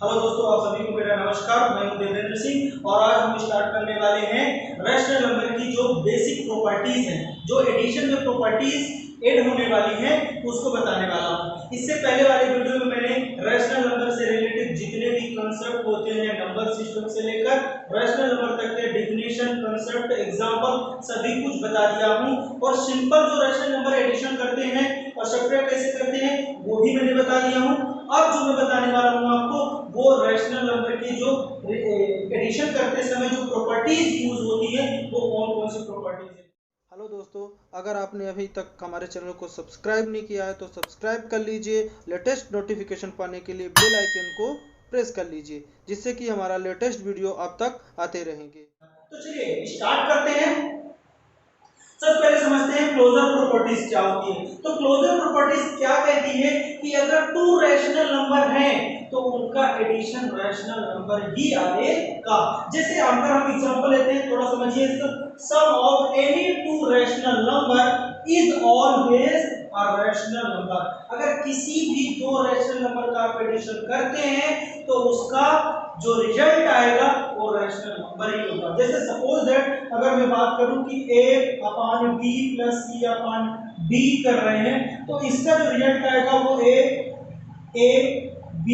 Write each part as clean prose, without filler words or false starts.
Hello दोस्तों, आप सभी को मेरा नमस्कार। मैं हूं देवेंद्र सिंह और आज हम स्टार्ट करने वाले हैं रैशनल नंबर की जो बेसिक प्रॉपर्टीज हैं, जो एडिशन में प्रॉपर्टीज ऐड होने वाली हैं उसको बताने वाला हूं। इससे पहले वाले वीडियो में मैंने रैशनल नंबर से रिलेटेड जितने भी कंसेप्ट होते हैं नंबर सिस्टम से लेकर रैशनल नंबर तक के डेफिनेशन, कंसेप्ट, एग्जांपल सभी कुछ बता दिया हूं और सिंपल जो रैशनल नंबर एडिशन करते हैं और सब्ट्रैक्ट कैसे करते हैं वो भी मैंने बता दिया हूं। अब जो मैं बताने वाला हूं आपको वो रैशनल नंबर की जो एडिशन करते समय जो प्रॉपर्टीज यूज होती है वो कौन कौन सी प्रॉपर्टीज है। हेलो दोस्तों, अगर आपने अभी तक हमारे चैनल को सब्सक्राइब नहीं किया है तो सब्सक्राइब कर लीजिए। लेटेस्ट नोटिफिकेशन पाने के लिए बेल आइकन को प्रेस कर लीजिए, जिससे कि हमारा लेटेस्ट वीडियो आप तक आते रहेंगे। तो चलिए स्टार्ट करते हैं। सबसे पहले समझते हैं क्लोजर प्रॉपर्टीज क्या होती है। तो क्लोजर प्रॉपर्टीज क्या कहती है कि अगर टू रैशनल नंबर हैं तो उनका एडिशन रैशनल नंबर ही आएगा। जैसे अगर हम एग्जांपल लेते हैं, थोड़ा समझिए इसको। Sum of any two rational number is always a rational number. अगर किसी भी दो रैशनल नंबर का आप एडिशन करते हैं तो उसका जो रिजल्ट आएगा वो रैशनल नंबर ही होगा। जैसे सपोज दैट अगर मैं बात करूं कि a upon b plus c upon d कर रहे हैं तो इसका जो रिजल्ट आएगा वो a b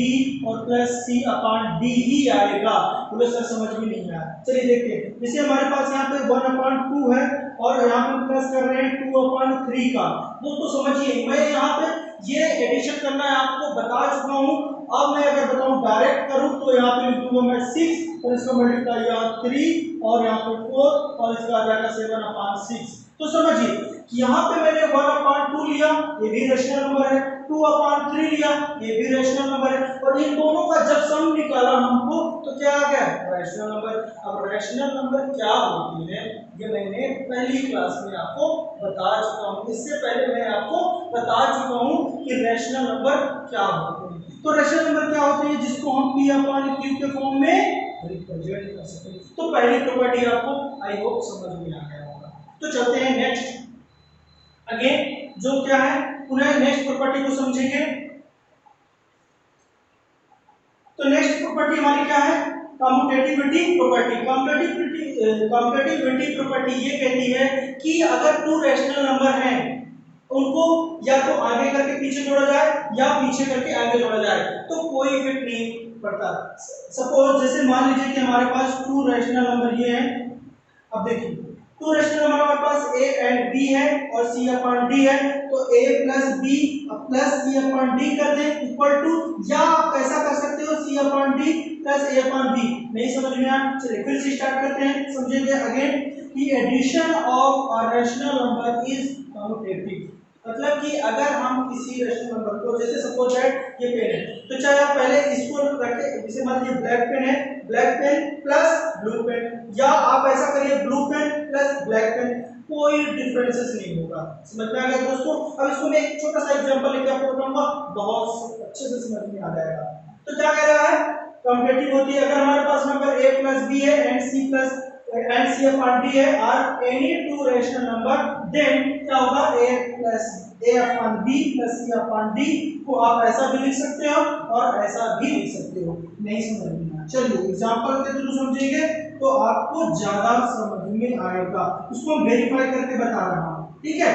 और प्लस c अपॉन d ही आएगा। मुझे सर समझ में नहीं आया, चलिए देखते हैं। जैसे हमारे पास यहाँ पे 1/2 है और यहाँ पे प्लस कर रहे हैं 2/3 का। दोस्तों समझिए, मैं यहाँ पे ये एडिशन करना है आपको बता चुका हूँ। अब मैं अगर बताऊं डायरेक्ट करूं तो यहाँ पे लिखूंगा मैं 6 और इसका मल्टीप्लाई यहाँ 3 और यहाँ पे 4 और इसका आ जाएगा 7/6। तो समझिए कि यहाँ पे मैंने 1/2 लिया, ये भी रैशनल नंबर है, 2/3 लिया, ये भी रैशनल नंबर है और इन दोनों का जब सम निकाला हमको तो क्या आ गया? Rational number. अब रैशनल नंबर क्या होती है ये मैंने पहली क्लास में आपको बता चुका हूँ। इससे पहले मैं आपको बता चुका हूँ कि रैशनल नंबर क्या होते हैं। तो रैशनल नंबर क्या होते हैं जिसको हम p/q के फॉर्म में रिप्रेजेंट कर सकते हैं। तो पहली प्रॉपर्टी आपको आई होप समझ में आ गया होगा। तो चलते हैं नेक्स्ट अगेन जो क्या है, पुनः नेक्स्ट प्रॉपर्टी को समझेंगे। तो नेक्स्ट प्रॉपर्टी हमारी क्या है? Commutativity property. कम्यूटेटिविटी प्रॉपर्टी ये कहती है कि अगर टू रैशनल नंबर हैं उनको या तो आगे करके पीछे जोड़ा जाए या पीछे करके आगे जोड़ा जाए तो कोई इफेक्ट नहीं पड़ता। सपोज जैसे मान लीजिए कि हमारे पास टू रैशनल नंबर ये हैं। अब देखिए टू रैशनल नंबर हमारे पास a एंड b है और c अपॉन d है, तो a plus b plus c upon d कर दें इक्वल टू, या आप ऐसा कर सकते हो c upon d plus a upon b। नहीं समझ में आया? चलिए फिर से स्टार्ट करते हैं, समझेंगे अगेन कि addition of a rational number is commutative. मतलब कि अगर हम किसी रैशनल नंबर को, जैसे सपोज दैट ये पेन है तो चाहे आप पहले इसको रखें, जैसे मान लीजिए ब्लैक पेन है, black pen plus blue pen, या आप ऐसा करिए blue pen plus black pen, कोई डिफरेंसेस नहीं होगा। समझ में आ गया दोस्तों? अब इसको मैं एक छोटा सा एग्जांपल लेके आपको बताऊंगा, बहुत अच्छे से समझ में आ जाएगा। तो क्या कह रहा है? कम्यूटेटिव होती है अगर हमारे पास नंबर a प्लस b है एंड c अपॉन d है are any two rational number, then क्या होगा? a plus a upon b plus c upon d को आप ऐसा भी लिख सकते हो और ऐसा भी लिख सकते हो। नहीं समझ में आया? चलिए एग्जांपल के थ्रू समझेंगे तो आपको ज्यादा समझ में आएगा। उसको हम वेरीफाई करके बता रहा हूं, ठीक है?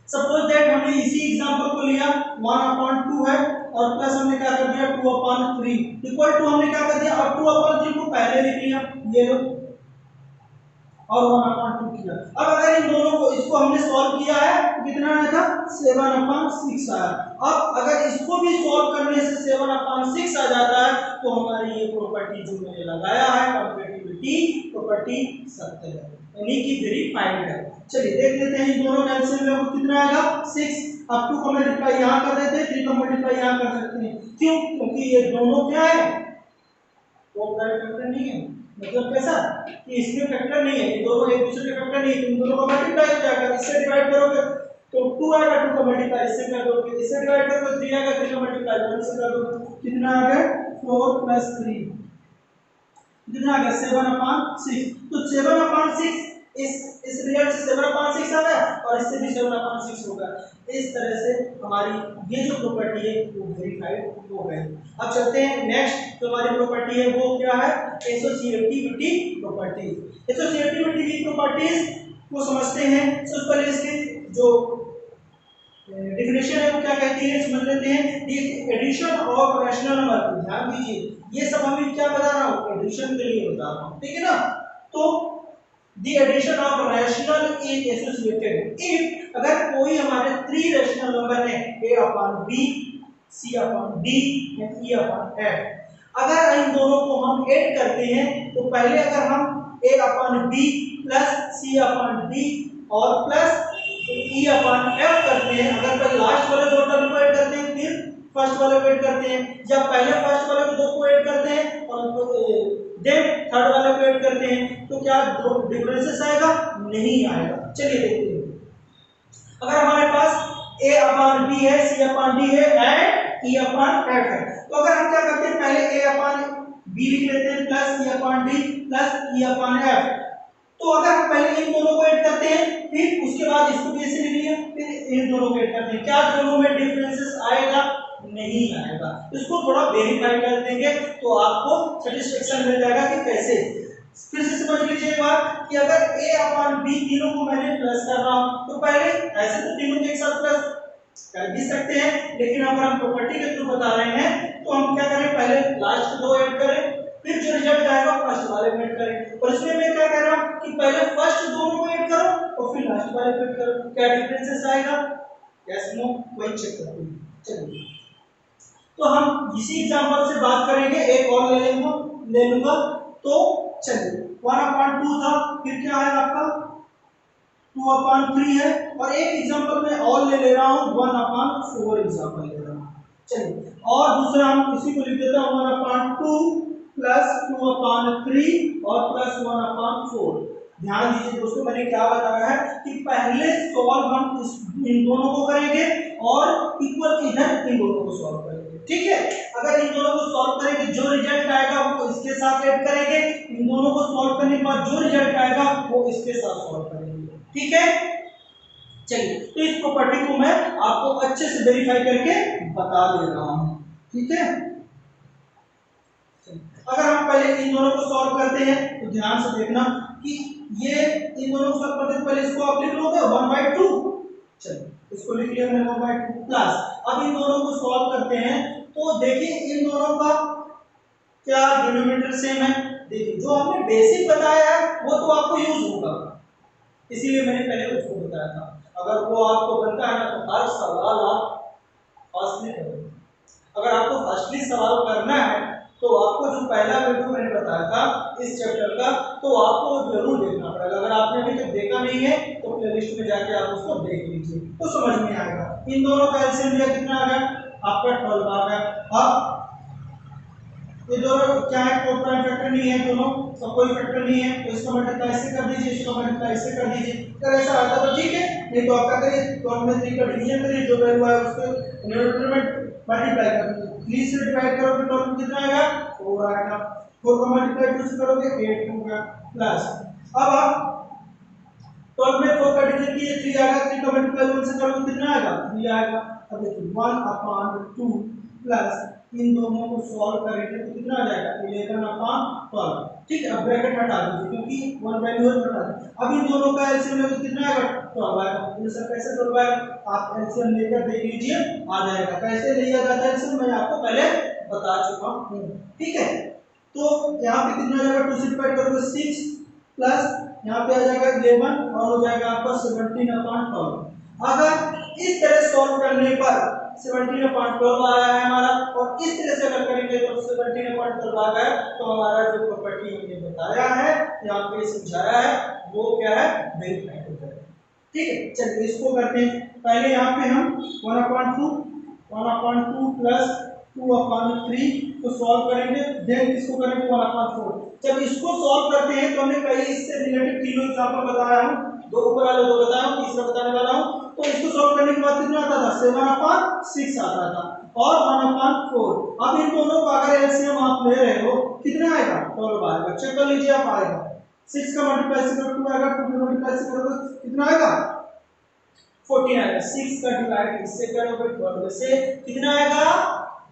सपोज दैट हमने इसी एग्जांपल को लिया 1/2 है और प्लस हमने क्या कर दिया 2/3 इक्वल टू हमने क्या कर दिया, अब 2/3 को पहले लिख लिया ये लो और 1/2 किया। अब अगर इन दोनों को, इसको हमने सॉल्व किया है तो कितना आया था? 7/6 आया। अब अगर इसको भी सॉल्व करने से 7/6 आ जाता है तो हमारी ये प्रॉपर्टी जो मैंने लगाया है कम्यूटेटिविटी प्रॉपर्टी सत्य है, यानी कि वेरीफाइड है। चलिए देख लेते हैं इन दोनों का एलसीएम में कितना आएगा? 6। अब 2 का मल्टीप्लाई यहां कर देते हैं, 3 का मल्टीप्लाई यहां कर सकते हैं। क्यों? क्योंकि ये दोनों क्या है? वो प्राइम फैक्टर नहीं है। मतलब कैसा कि इसमें फैक्टर नहीं है, ये दोनों एक दूसरे के फैक्टर नहीं है, इन दोनों का मल्टीप्लाई हो जाएगा। इससे डिवाइड करोगे तो 2 आएगा, 2 का मल्टीप्लाई इससे कर दोगे, इससे डिवाइड करोगे 3 आएगा, 3 का मल्टीप्लाई 1 से कर दोगे। कितना आ गया? 4 + 3 कितना आ गया? 7/6। तो 7/6 इस रिजल्ट से 7/6 आ गया और इससे भी 7/6 होगा। इस तरह से हमारी ये जो प्रॉपर्टी है वो वेरीफाइड हो गई। अब चलते हैं नेक्स्ट जो हमारी प्रॉपर्टी है वो क्या है, एसोसिएटिविटी प्रॉपर्टी। एसोसिएटिविटी की प्रॉपर्टीज को समझते हैं। सबसे पहले इसकी जो डेफिनेशन है वो क्या कहती है समझ लेते हैं। दी एडिशन ऑफ रैशनल नंबर, ध्यान दीजिए ये सब अभी क्या बता रहा हूँ, एडिशन के लिए बता रहा हूँ, ठीक है ना। तो the addition of rational is associated if, अगर कोई हमारे 3 रैशनल नंबर है a/b, c/d एंड e/f, अगर इन दोनों को हम ऐड करते हैं तो पहले अगर हम a/b प्लस c/d और प्लस e/f करते हैं, अगर पहले लास्ट वाले दो टर्म को ऐड करते हैं फिर फर्स्ट वाले को ऐड करते हैं, जब पहले फर्स्ट वाले को दो को ऐड करते हैं और देन थर्ड वाले को ऐड करते हैं तो क्या डिफरेंसेस आएगा, नहीं आएगा। चलिए देखते हैं। अगर हमारे पास a/b है, c/d है एंड e/f है, तो अगर हम क्या करते हैं पहले a/b लिख लेते हैं प्लस c/d प्लस e/f। तो अगर हम पहले इन दोनों को ऐड करते हैं फिर उसके बाद इसको भी ऐसे लिख लिया, फिर इन दोनों को ऐड करते हैं, क्या दोनों में डिफरेंसेस आएगा, नहीं आएगा। इसको थोड़ा वेरीफाई कर देंगे तो आपको सेटिस्फेक्शन मिल जाएगा कि कैसे। फिर से समझ लीजिए एक बात कि अगर a/b तीनों को मैंने प्लस कर रहा हूं तो पहले ऐसे तो तीनों के एक साथ प्लस कर भी सकते हैं, लेकिन अगर हम प्रॉपर्टी के थ्रू बता रहे हैं तो हम क्या करें, पहले लास्ट दो ऐड करें फिर जो रिजल्ट आएगा फर्स्ट वाले में ऐड करें। और इसमें मैं क्या कह रहा हूं कि पहले फर्स्ट दोनों को ऐड करो और फिर लास्ट वाले को ऐड करो, क्या डिफरेंसेस आएगा, यस नो, वही चेक करते हैं। चलिए तो हम इसी एग्जांपल से बात करेंगे, एक और ले लूंगा। तो चलिए 1/2 था, फिर क्या है आपका 2/3 है, और एक एग्जांपल में और ले रहा हूं 1/4 एग्जांपल ले रहा हूं। चलिए और दूसरा हम इसी को लिख देता हूं 1/2 प्लस 2/3 और प्लस 1/4। ध्यान दीजिए दोस्तों मैंने क्या बताया है कि पहले सॉल्व हम इन दोनों को करेंगे और इक्वल इधर इन दोनों को सॉल्व करेंगे, ठीक है। अगर इन दोनों को सॉल्व करेंगे जो रिजल्ट आएगा वो इसके साथ ऐड करेंगे, इन दोनों को सॉल्व करने के बाद जो रिजल्ट आएगा वो इसके साथ सॉल्व करेंगे, ठीक है। चलिए तो इस प्रॉपर्टी को मैं आपको अच्छे से वेरीफाई करके बता दे रहा हूं, ठीक है। अगर हम पहले इन दोनों को सॉल्व करते हैं तो ध्यान से देखना कि ये इन दोनों को सॉल्व करते हैं, पहले इसको आप लिख लोगे 1/2, चलिए इसको लिख लिया मैंने 1/2 प्लस, अब इन दोनों को सॉल्व करते हैं तो देखिए इन दोनों का क्या डिनोमिनेटर सेम है। देखिए जो हमने बेसिक बताया है वो तो आपको यूज होगा, इसीलिए मैंने पहले उसको बताया था। अगर वो आपको बनता है ना तो हर सवाल आप फर्स्टली करोगे। अगर आपको फर्स्टली सवाल करना है तो आपको जो पहला वीडियो मैंने बताया था इस चैप्टर का तो आपको जरूर देखना पड़ेगा। अगर आपने अभी तक देखा नहीं है तो प्लेलिस्ट में जाके आप उसको देख लीजिए तो समझ में आएगा। इन दोनों का एलसीएम लिया कितना आ गया आपका 12 आ गया। अब ये दोनों क्या है, कोई प्राइम फैक्टर नहीं है, दोनों सब कोई फैक्टर नहीं है, तो इसका मल्टीप्लाई इससे कर दीजिए, इसका मल्टीप्लाई इससे कर दीजिए। अगर ऐसा आता तो ठीक है, नहीं तो आप क्या करिए तो हमने 3 का डिवीजन करिए, जो वैल्यू आए उसको न्यूमरेटर में मल्टीप्लाई कर दीजिए। 3 से डिवाइड करोगे तो कितना आएगा 4 आएगा, 4 का मल्टीप्लाई 2 से करोगे 8 होगा प्लस। अब आप 12 में 4 का डिवीजन कीजिए 3 आएगा, 3 का मल्टीप्लाई 1 से करोगे कितना आएगा 3 आएगा। अब देखिए 1/2 प्लस इन दोनों को सॉल्व करेंगे तो कितना आ जाएगा 11/12, ठीक है। अब ब्रैकेट हटा दीजिए क्योंकि 1 वैल्यू है हटा दीजिए। अब इन दोनों का एलसीएम लेकर कितना आएगा 12 आएगा। ये सब कैसे 12 आएगा आप एलसीएम लेकर देख लीजिए आ जाएगा। कैसे लिया जाता है एलसीएम मैं आपको पहले बता चुका हूं, ठीक है। तो यहां पे कितना आ जाएगा 2 से डिवाइड करोगे 6 प्लस यहां पे आ जाएगा 11 और हो जाएगा आपका 17/12। अगर इस तरह सॉल्व करने पर 17/12 आ रहा है हमारा, और इस तरह से अगर करेंगे तो 17/12 आ गया तो हमारा जो प्रॉपर्टी हमने बताया है यहाँ पे समझाया है वो क्या है वेरीफाई हो जाएगा, ठीक है। चलिए इसको करते हैं। पहले यहाँ पे हम 1/2 प्लस 2/3 को सॉल्व करेंगे, देन इसको करेंगे 1/4। जब इसको सॉल्व करते हैं तो हमने पहले इससे रिलेटेड तीनों एग्जांपल बताया हूं, दो ऊपर वाले दो बताया हूं, तीसरा बताने वाला हूं। तो इसको सॉल्व करने के बाद कितना आता था 7/6 आता था और 1/4। अब इन दोनों का अगर एलसीएम आप ले रहे हो कितना आएगा 12 आएगा, चेक कर लीजिए आप आएगा। 6 का मल्टीप्लाई से करो 2 आएगा, 2 का मल्टीप्लाई से करो कितना आएगा 14 आएगा। 6 का डिवाइड इससे करोगे 12 से कितना आएगा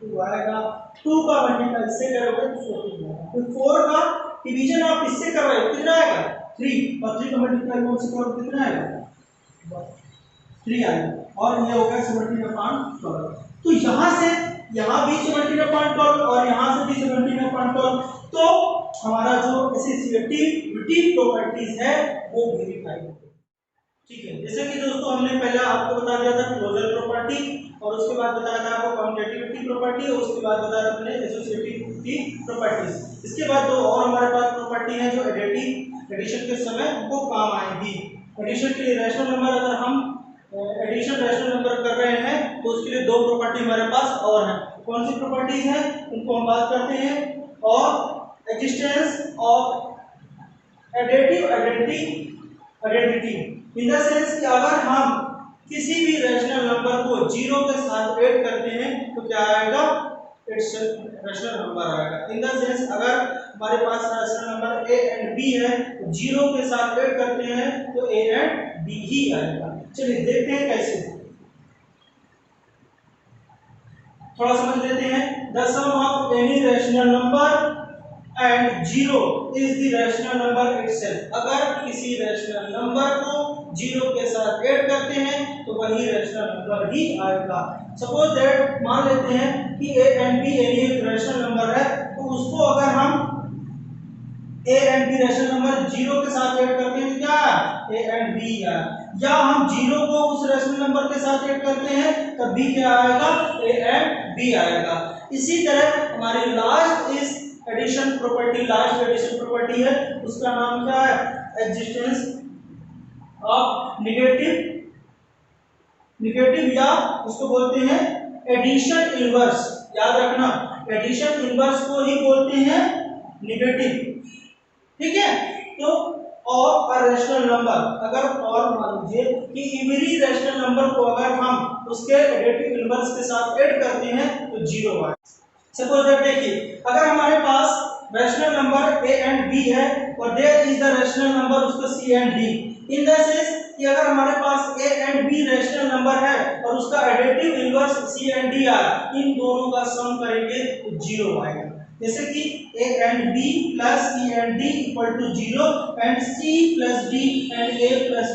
2 आएगा। 2 का मल्टीप्लाई इससे करोगे तो 14 आएगा। फिर 4 का डिवीजन आप इससे कर रहे हो कितना आएगा 3, और 3 का मल्टीप्लाई 1 से करोगे कितना आएगा 3 आएगा। और ये हो गया 17/12। तो यहाँ से यहाँ भी 17/12 और यहाँ से भी 17/12, तो हमारा जो एसोसिएटिविटी प्रॉपर्टीज है वो वेरीफाई हो गई। ठीक है, जैसे कि दोस्तों हमने पहले आपको बता दिया था क्लोजर प्रॉपर्टी, और उसके बाद बताया था आपको कम्यूटेटिविटी प्रॉपर्टी, और उसके बाद बताया था हमने एसोसिएटिविटी प्रॉपर्टीज। इसके बाद दो और हमारे पास प्रॉपर्टी है जो एडिशन के समय हमको काम आएगी। एडिशन के लिए रैशनल नंबर, अगर हम एडिशन रैशनल नंबर कर रहे हैं तो उसके लिए दो प्रॉपर्टी हमारे पास और हैं। कौन सी प्रॉपर्टीज हैं उनको हम बात करते हैं। और existence of additive identity in the sense कि अगर हम किसी भी रैशनल नंबर को 0 के साथ ऐड करते हैं तो क्या आएगा इट्स रैशनल नंबर आएगा। इन द सेंस अगर हमारे पास rational number a and b है तो 0 के साथ ऐड करते हैं तो a एंड b ही आएगा। चलिए देखते हैं कैसे, थोड़ा समझ लेते हैं। The sum of any rational number and 0 is the rational number itself. अगर किसी रैशनल नंबर को 0 के साथ ऐड करते हैं तो वही रैशनल नंबर ही आएगा। सपोज दैट मान लेते हैं कि a एंड b यानी एक रैशनल नंबर है, तो उसको अगर हम a and b rational number 0 के साथ ऐड करते हैं तो क्या a एंड b है, या हम 0 को उस रैशनल नंबर के साथ ऐड करते हैं तब भी क्या आएगा a एंड b आएगा। इसी तरह हमारी लास्ट इस addition property, last addition property है, उसका नाम क्या है एग्जिस्टेंस ऑफ निगेटिव या उसको बोलते हैं एडिशन इनवर्स। याद रखना एडिशन इनवर्स को ही बोलते हैं निगेटिव। ठीक है, तो और रैशनल नंबर, अगर और मान लीजिए कि इवरी रैशनल नंबर को अगर हम उसके एडिटिव इनवर्स के साथ ऐड करते हैं तो 0 आएगा। सपोज दैट देखिए अगर हमारे पास rational number a and b है और there is the rational number उसका c and d, in the sense कि अगर हमारे पास a and b rational number है और उसका additive inverse c and d आया, इन दोनों का सम करेंगे तो 0 आएगा। जैसे कि a and b plus c and d equal to 0 and c plus d and a plus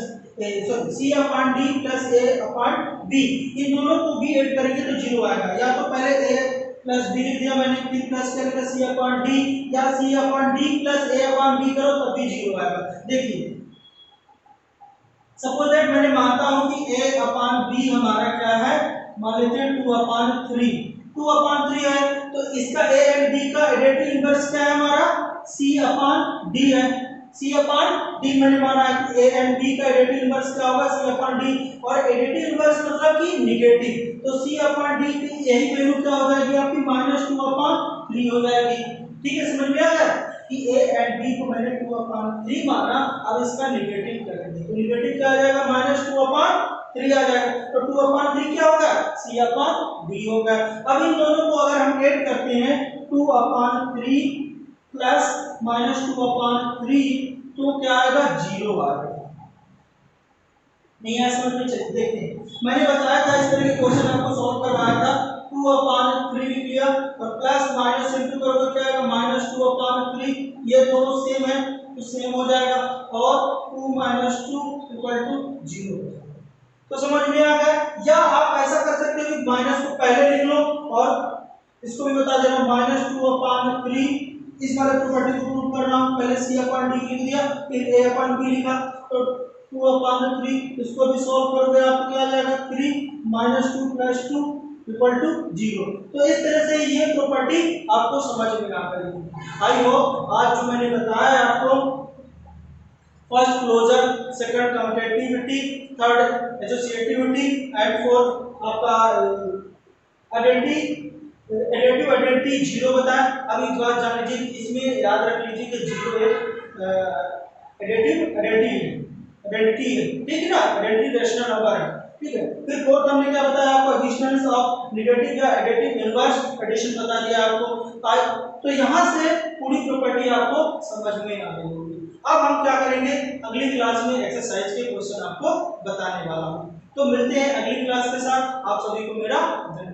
c upon d plus a upon b, इन दोनों को भी ऐड करेंगे तो 0 आएगा। या तो पहले a प्लस b लिख दिया मैंने, फिर प्लस करके c अपॉन d, या c upon d plus a upon b करो तब भी 0 आएगा। देखिए सपोज दैट मैंने मानता हूं कि a अपॉन b हमारा क्या है, मान लेते हैं 2 अपॉन 3 है, तो इसका a एंड b का एडिटिव इनवर्स क्या है हमारा c अपॉन d है। c अपॉन d मैंने माना है कि a एंड b का एडिटिव इनवर्स क्या होगा c अपॉन d, और एडिटिव इनवर्स मतलब कि नेगेटिव, तो c अपॉन d की यही वैल्यू क्या हो जाएगी आपकी -2 अपॉन 3 हो जाएगी। ठीक है, समझ में आ गया कि a एंड b को मैंने 2 अपॉन 3 माना, अब इसका नेगेटिव करेंगे तो नेगेटिव क्या आ जाएगा -2 अपॉन 3 आ जाएगा, तो 2 अपॉन 3 क्या होगा c अपॉन d होगा। अब इन दोनों को अगर हम ऐड करते हैं 2 अपॉन 3 प्लस -2 अपॉन 3 तो क्या आएगा 0 आएगा। नहीं है समझ में, चलिए देखते हैं। मैंने बताया था इस तरह के क्वेश्चन आपको सॉल्व करवाया था, 2 अपॉन 3 लिख लिया और प्लस माइनस इंटू करोगे क्या आएगा -2 अपॉन 3, ये दोनों सेम है तो सेम हो जाएगा, और 2 -2 इक्वल टू 0 हो जाएगा। तो समझ में आ गया। या आप ऐसा कर सकते हो कि माइनस को पहले लिख लो और इसको भी बता दे रहा हूं -2 अपॉन 3, इस वाले प्रॉपर्टी को प्रूव करना, पहले c अपॉन d लिख दिया फिर a अपॉन b लिखा, तो 2 अपॉन 3 इसको भी सॉल्व करोगे आपको क्या आ जाएगा 3 -2 + 2 इक्वल टू 0। तो इस तरह से ये प्रॉपर्टी आपको समझ में आ गई। आई होप आज जो मैंने बताया आपको first closure, second commutativity, third associativity and fourth आपका एडिटिव आइडेंटिटी 0 बताया। अब एक बात जान लीजिए, इसमें याद रख लीजिए कि 0 एक एडिटिव आइडेंटिटी है, ठीक है ना, आइडेंटिटी रैशनल नंबर है। ठीक है, फिर फोर्थ हमने क्या बताया आपको एडिशंस ऑफ नेगेटिव या एडिटिव इनवर्स एडिशन बता दिया आपको। तो यहां से पूरी प्रॉपर्टी आपको समझ में आ गई होगी। अब हम क्या करेंगे, अगली क्लास में एक्सरसाइज के क्वेश्चन आपको बताने वाला हूँ। तो मिलते हैं अगली क्लास के साथ, आप सभी को मेरा धन्यवाद।